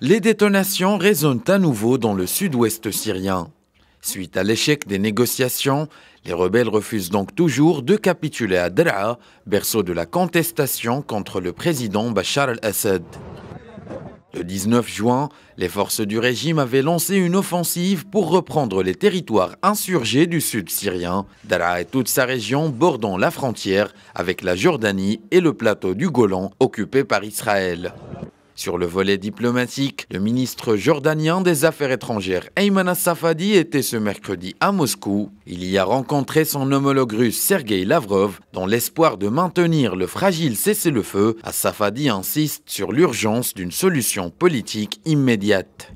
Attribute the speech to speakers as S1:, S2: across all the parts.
S1: Les détonations résonnent à nouveau dans le sud-ouest syrien. Suite à l'échec des négociations, les rebelles refusent donc toujours de capituler à Daraa, berceau de la contestation contre le président Bachar al-Assad. Le 19 juin, les forces du régime avaient lancé une offensive pour reprendre les territoires insurgés du sud syrien, Daraa et toute sa région bordant la frontière avec la Jordanie et le plateau du Golan occupé par Israël. Sur le volet diplomatique, le ministre jordanien des Affaires étrangères Ayman al-Safadi était ce mercredi à Moscou. Il y a rencontré son homologue russe Sergueï Lavrov dans l'espoir de maintenir le fragile cessez-le-feu. Al-Safadi insiste sur l'urgence d'une solution politique immédiate.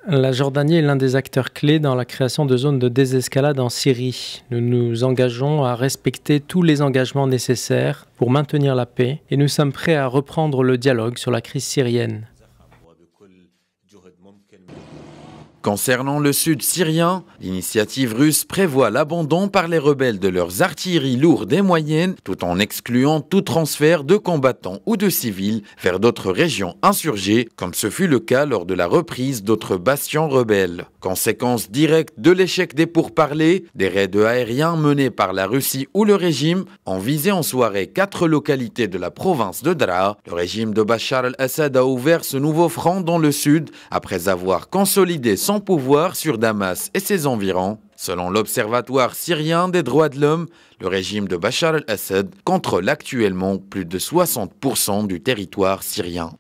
S2: La Jordanie est l'un des acteurs clés dans la création de zones de désescalade en Syrie. Nous nous engageons à respecter tous les engagements nécessaires pour maintenir la paix et nous sommes prêts à reprendre le dialogue sur la crise syrienne.
S1: Concernant le sud syrien, l'initiative russe prévoit l'abandon par les rebelles de leurs artilleries lourdes et moyennes, tout en excluant tout transfert de combattants ou de civils vers d'autres régions insurgées, comme ce fut le cas lors de la reprise d'autres bastions rebelles. Conséquence directe de l'échec des pourparlers, des raids aériens menés par la Russie ou le régime ont visé en soirée 4 localités de la province de Daraa. Le régime de Bachar al-Assad a ouvert ce nouveau front dans le sud après avoir consolidé son pouvoir sur Damas et ses environs. Selon l'Observatoire syrien des droits de l'homme, le régime de Bachar al-Assad contrôle actuellement plus de 60% du territoire syrien.